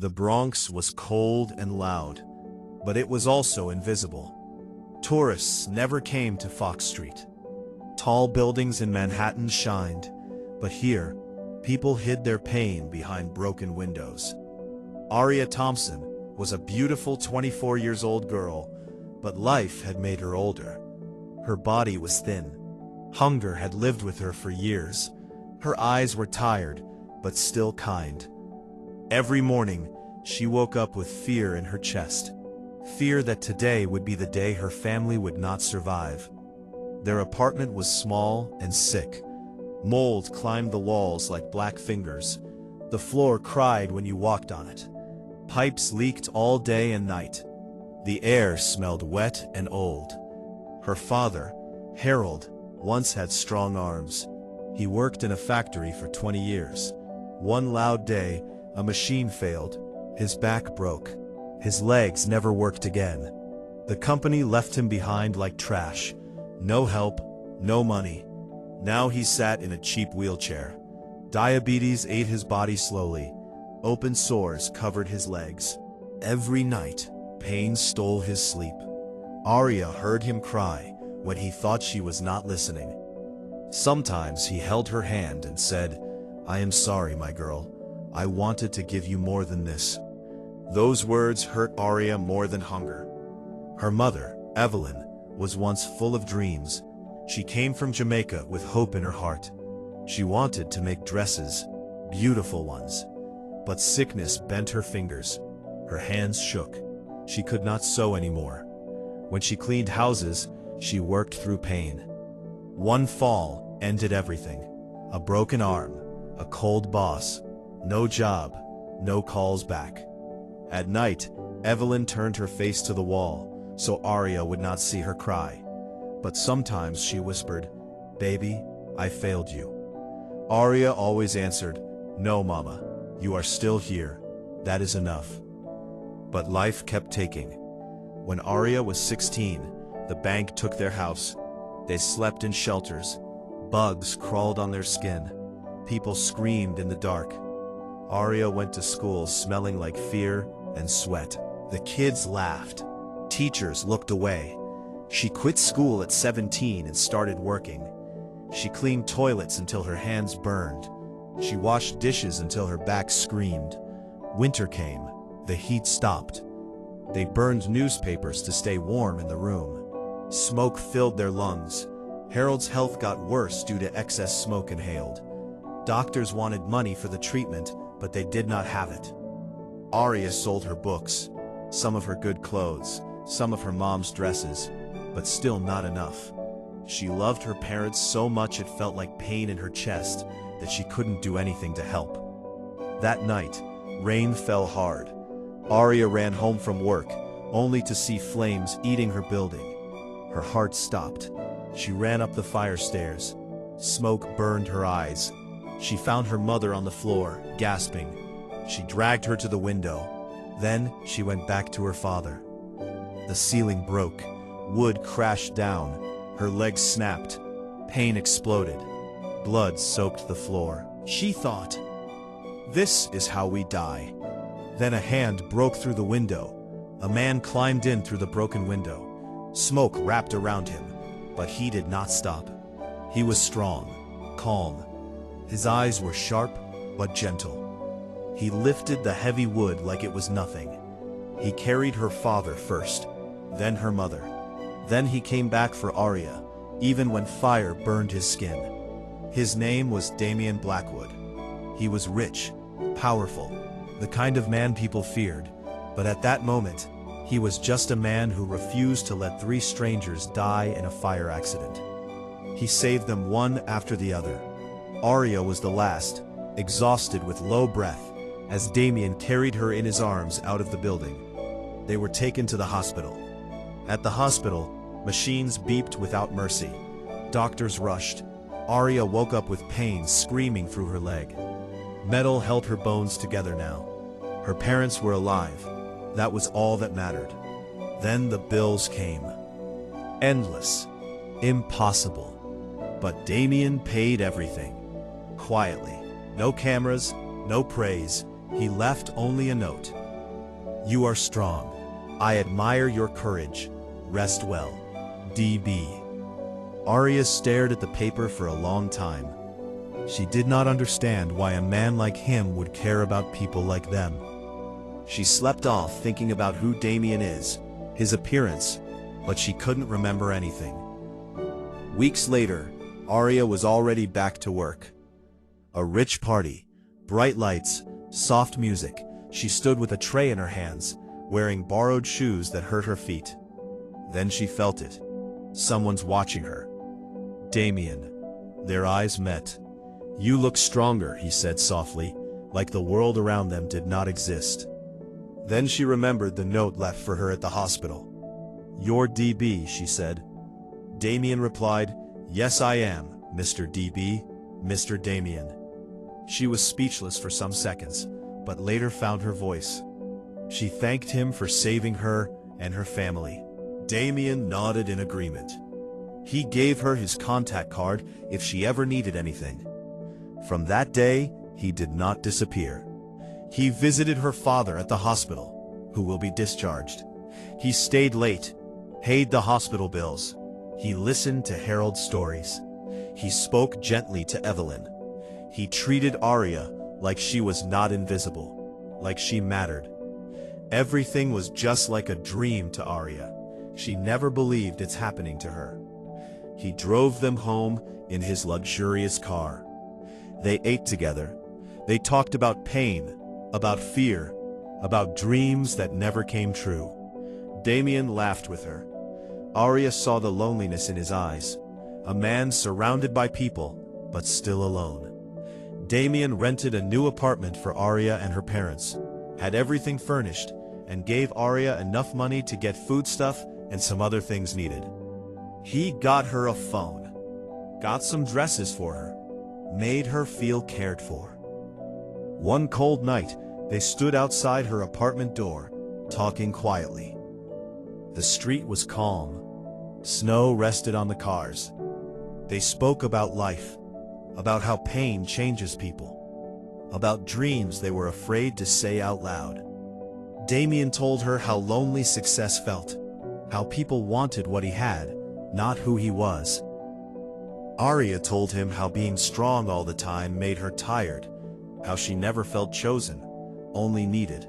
The Bronx was cold and loud, but it was also invisible. Tourists never came to Fox Street. Tall buildings in Manhattan shined, but here, people hid their pain behind broken windows. Aria Thompson was a beautiful 24-year-old girl, but life had made her older. Her body was thin. Hunger had lived with her for years. Her eyes were tired, but still kind. Every morning, she woke up with fear in her chest. Fear that today would be the day her family would not survive. Their apartment was small and sick. Mold climbed the walls like black fingers. The floor cried when you walked on it. Pipes leaked all day and night. The air smelled wet and old. Her father, Harold, once had strong arms. He worked in a factory for 20 years. One loud day, a machine failed. His back broke. His legs never worked again. The company left him behind like trash. No help, no money. Now he sat in a cheap wheelchair. Diabetes ate his body slowly. Open sores covered his legs. Every night, pain stole his sleep. Aria heard him cry when he thought she was not listening. Sometimes he held her hand and said, "I am sorry, my girl. I wanted to give you more than this." Those words hurt Aria more than hunger. Her mother, Evelyn, was once full of dreams. She came from Jamaica with hope in her heart. She wanted to make dresses, beautiful ones. But sickness bent her fingers. Her hands shook. She could not sew anymore. When she cleaned houses, she worked through pain. One fall ended everything. A broken arm, a cold boss, no job, no calls back. At night, Evelyn turned her face to the wall, so Aria would not see her cry. But sometimes she whispered, "Baby, I failed you." Aria always answered, "No, Mama, you are still here. That is enough." But life kept taking. When Aria was 16, the bank took their house. They slept in shelters. Bugs crawled on their skin. People screamed in the dark. Aria went to school smelling like fear and sweat. The kids laughed. Teachers looked away. She quit school at 17 and started working. She cleaned toilets until her hands burned. She washed dishes until her back screamed. Winter came. The heat stopped. They burned newspapers to stay warm in the room. Smoke filled their lungs. Harold's health got worse due to excess smoke inhaled. Doctors wanted money for the treatment, but they did not have it. Aria sold her books, some of her good clothes, some of her mom's dresses, but still not enough. She loved her parents so much it felt like pain in her chest that she couldn't do anything to help. That night, rain fell hard. Aria ran home from work, only to see flames eating her building. Her heart stopped. She ran up the fire stairs. Smoke burned her eyes. She found her mother on the floor, gasping. She dragged her to the window. Then she went back to her father. The ceiling broke. Wood crashed down. Her legs snapped. Pain exploded. Blood soaked the floor. She thought, "This is how we die." Then a hand broke through the window. A man climbed in through the broken window. Smoke wrapped around him, but he did not stop. He was strong, calm. His eyes were sharp, but gentle. He lifted the heavy wood like it was nothing. He carried her father first, then her mother. Then he came back for Aria, even when fire burned his skin. His name was Damian Blackwood. He was rich, powerful, the kind of man people feared. But at that moment, he was just a man who refused to let 3 strangers die in a fire accident. He saved them one after the other. Aria was the last, exhausted with low breath, as Damian carried her in his arms out of the building. They were taken to the hospital. At the hospital, machines beeped without mercy. Doctors rushed. Aria woke up with pain screaming through her leg. Metal held her bones together now. Her parents were alive. That was all that mattered. Then the bills came. Endless. Impossible. But Damian paid everything. Quietly. No cameras, no praise. He left only a note. "You are strong. I admire your courage. Rest well. DB." Aria stared at the paper for a long time. She did not understand why a man like him would care about people like them. She slept off thinking about who Damian is, his appearance, but she couldn't remember anything. Weeks later, Aria was already back to work. A rich party, bright lights, soft music. She stood with a tray in her hands, wearing borrowed shoes that hurt her feet. Then she felt it. Someone's watching her. Damian. Their eyes met. "You look stronger," he said softly, like the world around them did not exist. Then she remembered the note left for her at the hospital. "You're DB," she said. Damian replied, "Yes, I am, Mr. DB, Mr. Damian." She was speechless for some seconds, but later found her voice. She thanked him for saving her and her family. Damian nodded in agreement. He gave her his contact card if she ever needed anything. From that day, he did not disappear. He visited her father at the hospital, who will be discharged. He stayed late, paid the hospital bills. He listened to Harold's stories. He spoke gently to Evelyn. He treated Aria like she was not invisible, like she mattered. Everything was just like a dream to Aria. She never believed it's happening to her. He drove them home in his luxurious car. They ate together. They talked about pain, about fear, about dreams that never came true. Damian laughed with her. Aria saw the loneliness in his eyes. A man surrounded by people, but still alone. Damian rented a new apartment for Aria and her parents, had everything furnished, and gave Aria enough money to get foodstuff and some other things needed. He got her a phone, got some dresses for her, made her feel cared for. One cold night, they stood outside her apartment door, talking quietly. The street was calm. Snow rested on the cars. They spoke about life, about how pain changes people, about dreams they were afraid to say out loud. Damian told her how lonely success felt, how people wanted what he had, not who he was. Aria told him how being strong all the time made her tired, how she never felt chosen, only needed.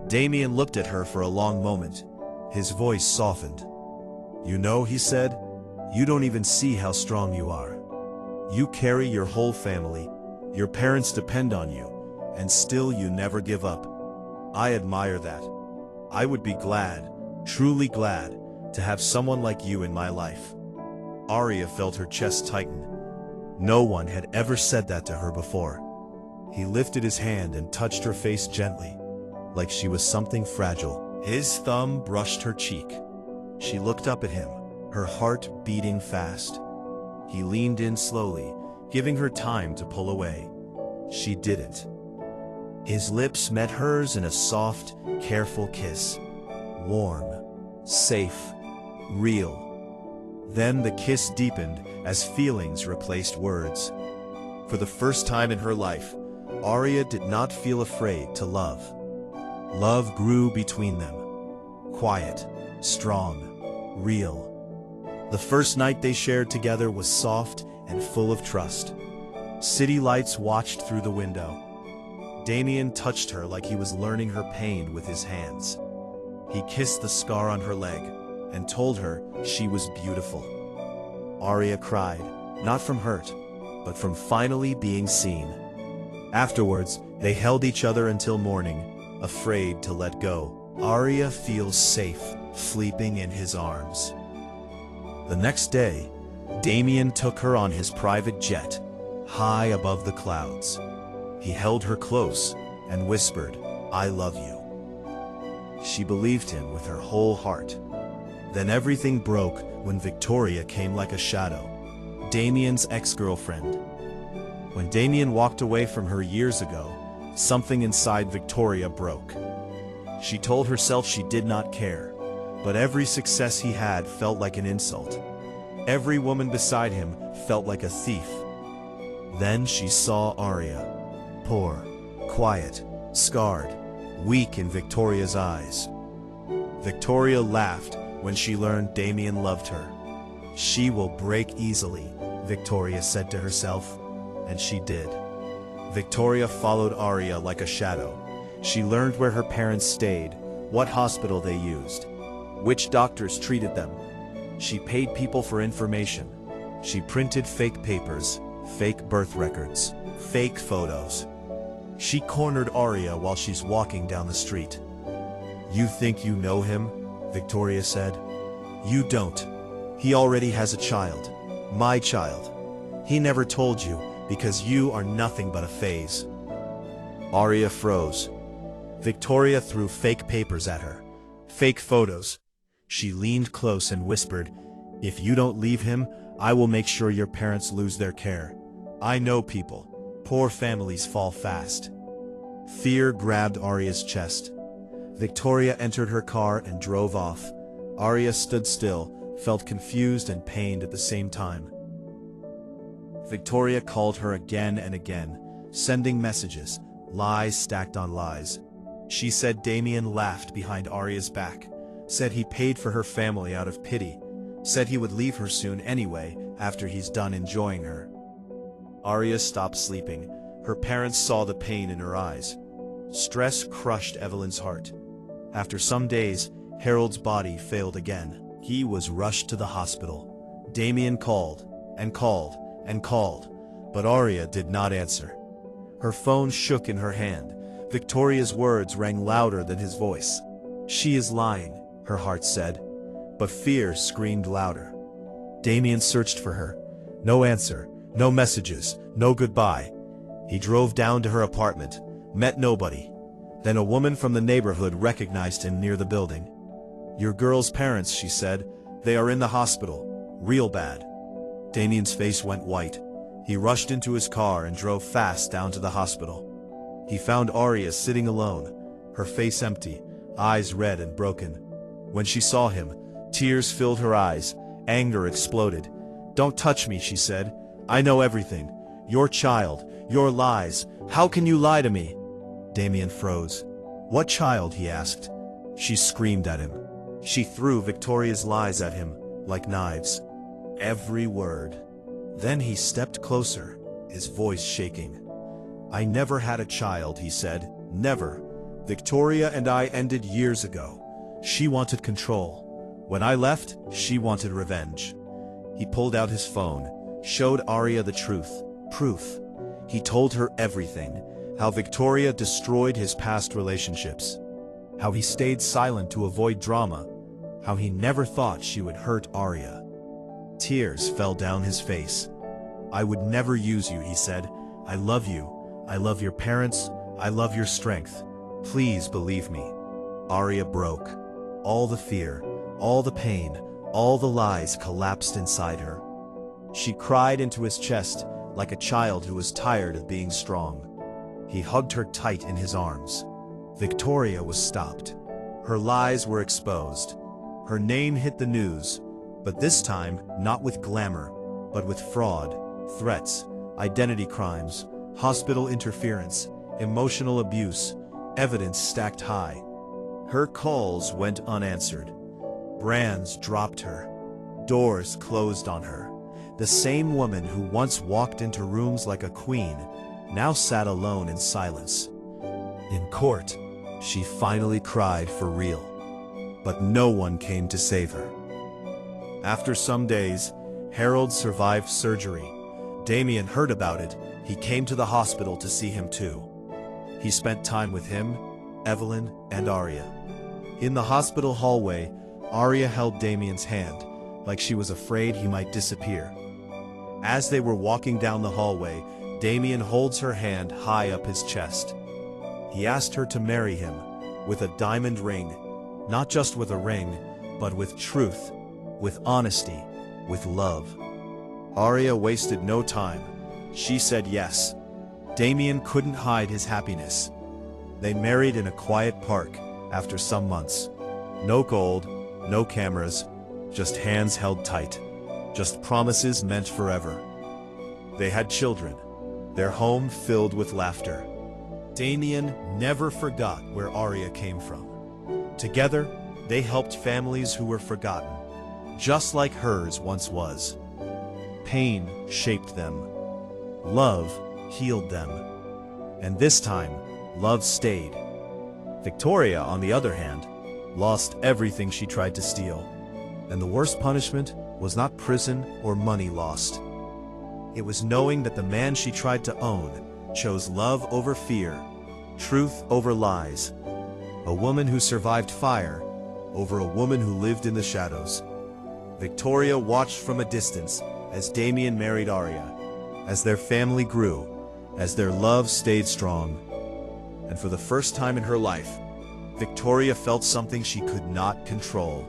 Damian looked at her for a long moment. His voice softened. "You know," he said, "you don't even see how strong you are. You carry your whole family, your parents depend on you, and still you never give up. I admire that. I would be glad, truly glad, to have someone like you in my life." Aria felt her chest tighten. No one had ever said that to her before. He lifted his hand and touched her face gently, like she was something fragile. His thumb brushed her cheek. She looked up at him, her heart beating fast. He leaned in slowly, giving her time to pull away. She didn't. His lips met hers in a soft, careful kiss. Warm, safe, real. Then the kiss deepened as feelings replaced words. For the first time in her life, Aria did not feel afraid to love. Love grew between them. Quiet, strong, real. The first night they shared together was soft and full of trust. City lights watched through the window. Damian touched her like he was learning her pain with his hands. He kissed the scar on her leg and told her she was beautiful. Aria cried, not from hurt, but from finally being seen. Afterwards, they held each other until morning, afraid to let go. Aria feels safe, sleeping in his arms. The next day, Damian took her on his private jet, high above the clouds. He held her close and whispered, "I love you." She believed him with her whole heart. Then everything broke when Victoria came like a shadow, Damian's ex-girlfriend. When Damian walked away from her years ago, something inside Victoria broke. She told herself she did not care, but every success he had felt like an insult. Every woman beside him felt like a thief. Then she saw Aria, poor, quiet, scarred, weak in Victoria's eyes. Victoria laughed when she learned Damian loved her. She will break easily, Victoria said to herself, and she did. Victoria followed Aria like a shadow. She learned where her parents stayed, what hospital they used, which doctors treated them. She paid people for information. She printed fake papers, fake birth records, fake photos. She cornered Aria while she's walking down the street. "You think you know him?" Victoria said. "You don't. He already has a child. My child. He never told you because you are nothing but a phase." Aria froze. Victoria threw fake papers at her. Fake photos. She leaned close and whispered, "If you don't leave him, I will make sure your parents lose their care. I know people. Poor families fall fast." Fear grabbed Aria's chest. Victoria entered her car and drove off. Aria stood still, felt confused and pained at the same time. Victoria called her again and again, sending messages, lies stacked on lies. She said Damian laughed behind Aria's back, said he paid for her family out of pity, said he would leave her soon anyway after he's done enjoying her. Aria stopped sleeping. Her parents saw the pain in her eyes. Stress crushed Evelyn's heart. After some days, Harold's body failed again. He was rushed to the hospital. Damian called and called and called, but Aria did not answer. Her phone shook in her hand. Victoria's words rang louder than his voice. "She is lying," her heart said, but fear screamed louder. Damian searched for her. No answer, no messages, no goodbye. He drove down to her apartment, met nobody. Then a woman from the neighborhood recognized him near the building. "Your girl's parents," she said. "They are in the hospital. Real bad." Damian's face went white. He rushed into his car and drove fast down to the hospital. He found Aria sitting alone, her face empty, eyes red and broken. When she saw him, tears filled her eyes, anger exploded. "Don't touch me," she said. "I know everything. Your child, your lies. How can you lie to me?" Damian froze. "What child?" he asked. She screamed at him. She threw Victoria's lies at him like knives. Every word. Then he stepped closer, his voice shaking. "I never had a child," he said. "Never. Victoria and I ended years ago. She wanted control. When I left, she wanted revenge." He pulled out his phone, showed Aria the truth. Proof. He told her everything. How Victoria destroyed his past relationships. How he stayed silent to avoid drama. How he never thought she would hurt Aria. Tears fell down his face. "I would never use you," he said. "I love you. I love your parents. I love your strength. Please believe me." Aria broke. All the fear, all the pain, all the lies collapsed inside her. She cried into his chest like a child who was tired of being strong. He hugged her tight in his arms. Victoria was stopped. Her lies were exposed. Her name hit the news, but this time not with glamour, but with fraud, threats, identity crimes, hospital interference, emotional abuse, evidence stacked high. Her calls went unanswered. Brands dropped her. Doors closed on her. The same woman who once walked into rooms like a queen now sat alone in silence. In court, she finally cried for real. But no one came to save her. After some days, Harold survived surgery. Damian heard about it. He came to the hospital to see him too. He spent time with him, Evelyn, and Aria. In the hospital hallway, Aria held Damian's hand, like she was afraid he might disappear. As they were walking down the hallway, Damian holds her hand high up his chest. He asked her to marry him, with a diamond ring, not just with a ring, but with truth, with honesty, with love. Aria wasted no time. She said yes. Damian couldn't hide his happiness. They married in a quiet park after some months. No gold, no cameras, just hands held tight, just promises meant forever. They had children, their home filled with laughter. Damian never forgot where Aria came from. Together, they helped families who were forgotten, just like hers once was. Pain shaped them. Love healed them. And this time, love stayed. Victoria, on the other hand, lost everything she tried to steal. And the worst punishment was not prison or money lost. It was knowing that the man she tried to own chose love over fear, truth over lies. A woman who survived fire over a woman who lived in the shadows. Victoria watched from a distance as Damian married Aria, as their family grew, as their love stayed strong. And for the first time in her life, Victoria felt something she could not control.